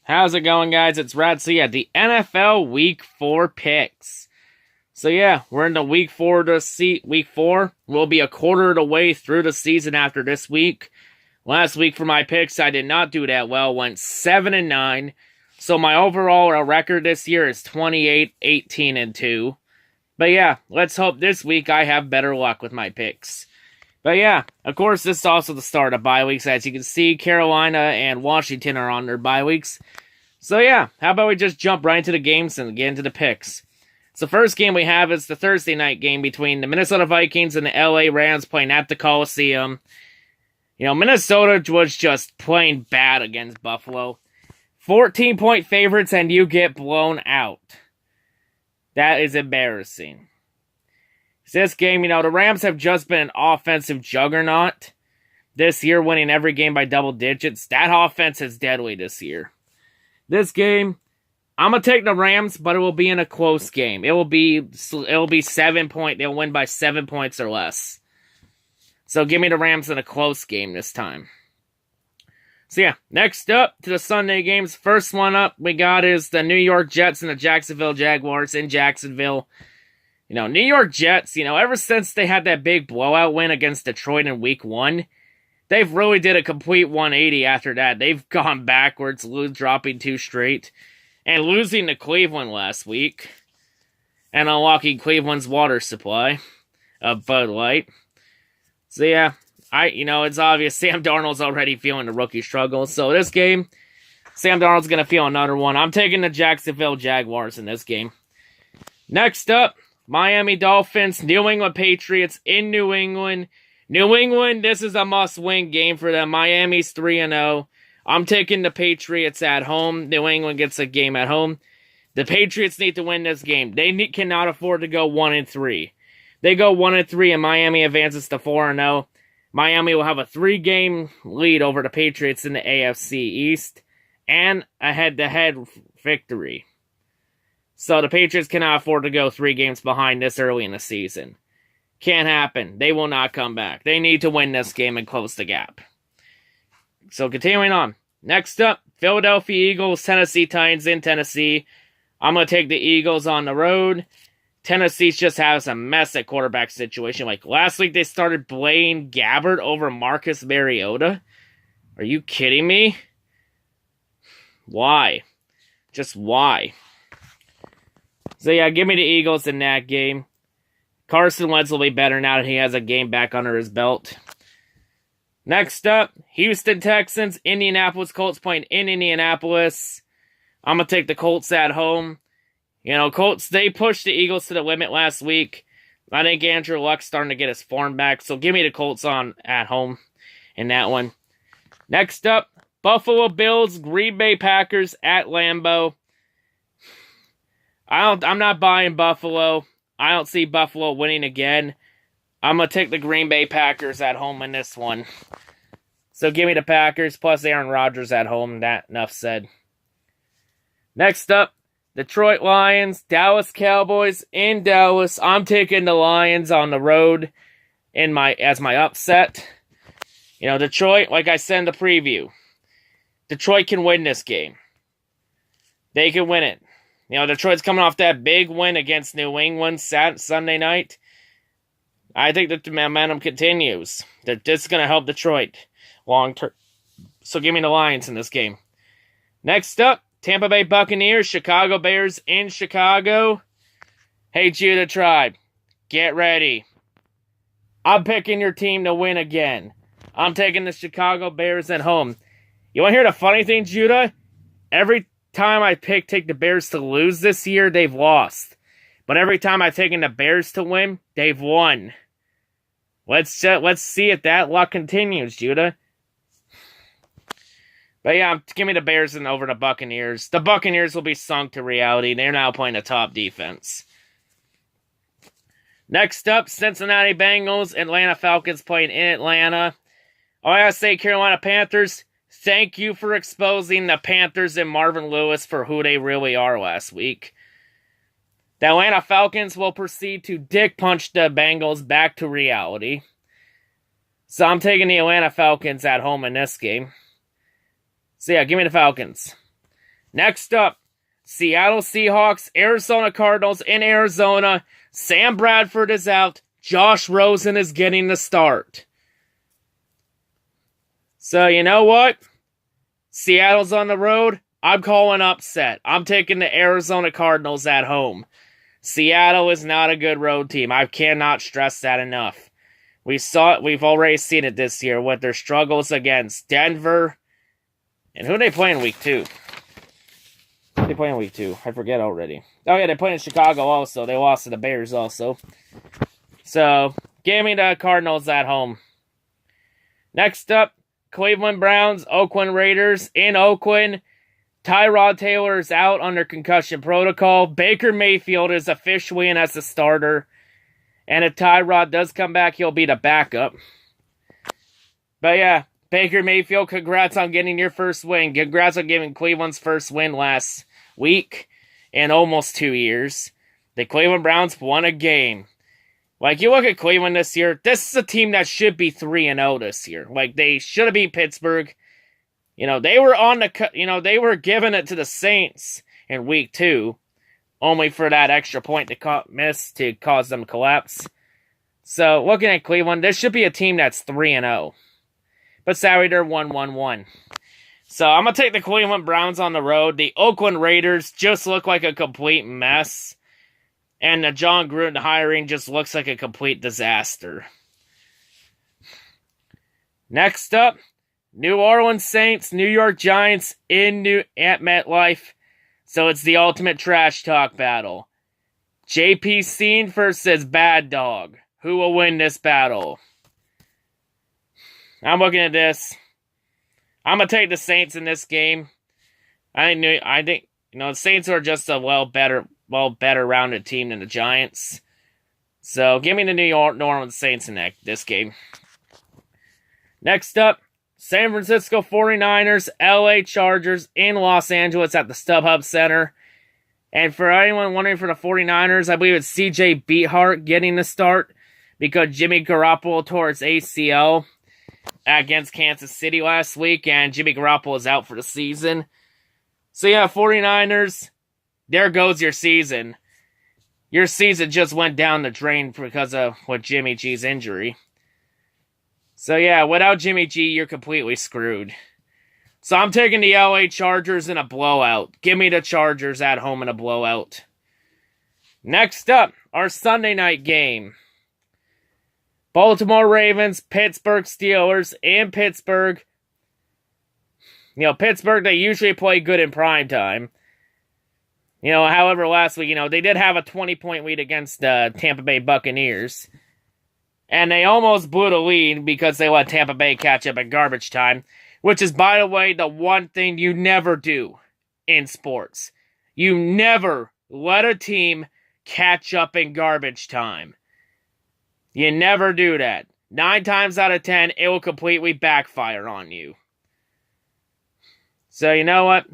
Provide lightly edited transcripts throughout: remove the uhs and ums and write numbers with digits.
How's it going, guys? It's Rad. So, the NFL Week 4 picks. So, we're into Week 4 Week 4. We'll be a quarter of the way through the season after this week. Last week for my picks, I did not do that well. Went 7-9. So, my overall record this year is 28-18-2. But, let's hope this week I have better luck with my picks. But of course, this is also the start of bye weeks. As you can see, Carolina and Washington are on their bye weeks. So how about we just jump right into the games and get into the picks. So first game we have is the Thursday night game between the Minnesota Vikings and the LA Rams playing at the Coliseum. Minnesota was just playing bad against Buffalo. 14-point favorites and you get blown out. That is embarrassing. This game, the Rams have just been an offensive juggernaut this year, winning every game by double digits. That offense is deadly this year. This game, I'm going to take the Rams, but it will be in a close game. It will be 7 point. They'll win by 7 points or less. So give me the Rams in a close game this time. So next up to the Sunday games. First one up we got is the New York Jets and the Jacksonville Jaguars in Jacksonville. New York Jets, ever since they had that big blowout win against Detroit in Week 1, they've really did a complete 180 after that. They've gone backwards, dropping 2 straight, and losing to Cleveland last week, and unlocking Cleveland's water supply of Bud Light. So it's obvious Sam Darnold's already feeling the rookie struggle. So this game, Sam Darnold's going to feel another one. I'm taking the Jacksonville Jaguars in this game. Next up, Miami Dolphins, New England Patriots in New England. New England, this is a must-win game for them. Miami's 3-0. I'm taking the Patriots at home. New England gets a game at home. The Patriots need to win this game. They cannot afford to go 1-3. They go 1-3 and Miami advances to 4-0. Miami will have a 3-game lead over the Patriots in the AFC East and a head-to-head victory. So the Patriots cannot afford to go 3 games behind this early in the season. Can't happen. They will not come back. They need to win this game and close the gap. So continuing on. Next up, Philadelphia Eagles, Tennessee Titans in Tennessee. I'm going to take the Eagles on the road. Tennessee just has a mess at quarterback situation. Like last week they started Blaine Gabbert over Marcus Mariota. Are you kidding me? Why? Just why? So give me the Eagles in that game. Carson Wentz will be better now that he has a game back under his belt. Next up, Houston Texans, Indianapolis Colts playing in Indianapolis. I'm going to take the Colts at home. Colts, they pushed the Eagles to the limit last week. I think Andrew Luck's starting to get his form back, so give me the Colts on at home in that one. Next up, Buffalo Bills, Green Bay Packers at Lambeau. I'm not buying Buffalo. I don't see Buffalo winning again. I'm going to take the Green Bay Packers at home in this one. So give me the Packers plus Aaron Rodgers at home. That enough said. Next up, Detroit Lions, Dallas Cowboys in Dallas. I'm taking the Lions on the road as my upset. Detroit, like I said in the preview, Detroit can win this game. They can win it. Detroit's coming off that big win against New England Sunday night. I think that the momentum continues. This is going to help Detroit long term. So give me the Lions in this game. Next up, Tampa Bay Buccaneers, Chicago Bears in Chicago. Hey, Judah Tribe, get ready. I'm picking your team to win again. I'm taking the Chicago Bears at home. You want to hear the funny thing, Judah? Every time I take the Bears to lose this year, they've lost. But every time I've taken the Bears to win, they've won. Let's see if that luck continues, Judah. But give me the Bears and over the Buccaneers. The Buccaneers will be sunk to reality. They're now playing a top defense. Next up, Cincinnati Bengals, Atlanta Falcons playing in Atlanta. Oh, I gotta say, Carolina Panthers, thank you for exposing the Panthers and Marvin Lewis for who they really are last week. The Atlanta Falcons will proceed to dick punch the Bengals back to reality. So I'm taking the Atlanta Falcons at home in this game. So give me the Falcons. Next up, Seattle Seahawks, Arizona Cardinals in Arizona. Sam Bradford is out. Josh Rosen is getting the start. So, you know what? Seattle's on the road. I'm calling upset. I'm taking the Arizona Cardinals at home. Seattle is not a good road team. I cannot stress that enough. We saw it. We've already seen it this year with their struggles against Denver. And who they play in week 2? Who they play in week 2? I forget already. Oh, yeah, they play in Chicago also. They lost to the Bears also. So, give me the Cardinals at home. Next up, Cleveland Browns, Oakland Raiders in Oakland. Tyrod Taylor is out under concussion protocol. Baker Mayfield is officially in as the starter. And if Tyrod does come back, he'll be the backup. But yeah, Baker Mayfield, congrats on getting your first win. Congrats on getting Cleveland's first win last week in almost 2 years. The Cleveland Browns won a game. Like, you look at Cleveland this year, this is a team that should be 3-0 this year. Like, they should have beat Pittsburgh. You know, they were they were giving it to the Saints in week 2, only for that extra point to miss to cause them to collapse. So, looking at Cleveland, this should be a team that's 3-0. But sadly, they're 1-1-1. So, I'm going to take the Cleveland Browns on the road. The Oakland Raiders just look like a complete mess. And the John Gruden hiring just looks like a complete disaster. Next up, New Orleans Saints, New York Giants at MetLife. So it's the ultimate trash talk battle. JP Scene versus Bad Dog. Who will win this battle? I'm looking at this. I'm going to take the Saints in this game. I think the Saints are just a better rounded team than the Giants. So give me the New Orleans Saints in this game. Next up, San Francisco 49ers, LA Chargers in Los Angeles at the StubHub Center. And for anyone wondering for the 49ers, I believe it's CJ Beathard getting the start because Jimmy Garoppolo tore his ACL against Kansas City last week, and Jimmy Garoppolo is out for the season. So yeah, 49ers, there goes your season. Your season just went down the drain because of Jimmy G's injury. So yeah, without Jimmy G, you're completely screwed. So I'm taking the LA Chargers in a blowout. Give me the Chargers at home in a blowout. Next up, our Sunday night game. Baltimore Ravens, Pittsburgh Steelers in Pittsburgh. Pittsburgh, they usually play good in primetime. However, last week, they did have a 20-point lead against the Tampa Bay Buccaneers. And they almost blew the lead because they let Tampa Bay catch up in garbage time. Which is, by the way, the one thing you never do in sports. You never let a team catch up in garbage time. You never do that. 9 times out of 10, it will completely backfire on you. So, you know what?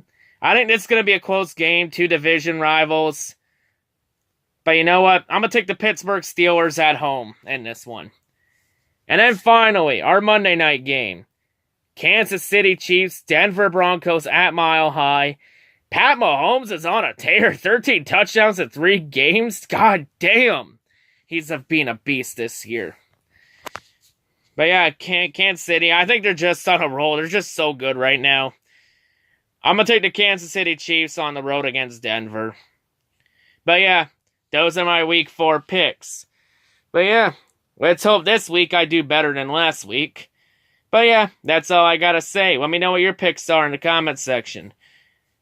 I think this is going to be a close game. 2 division rivals. But you know what? I'm going to take the Pittsburgh Steelers at home in this one. And then finally, our Monday night game. Kansas City Chiefs, Denver Broncos at Mile High. Pat Mahomes is on a tear. 13 touchdowns in 3 games. God damn. He's been a beast this year. But yeah, Kansas City, I think they're just on a roll. They're just so good right now. I'm going to take the Kansas City Chiefs on the road against Denver. But yeah, those are my week 4 picks. But yeah, let's hope this week I do better than last week. But yeah, that's all I gotta say. Let me know what your picks are in the comments section.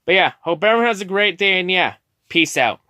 But yeah, hope everyone has a great day, and yeah, peace out.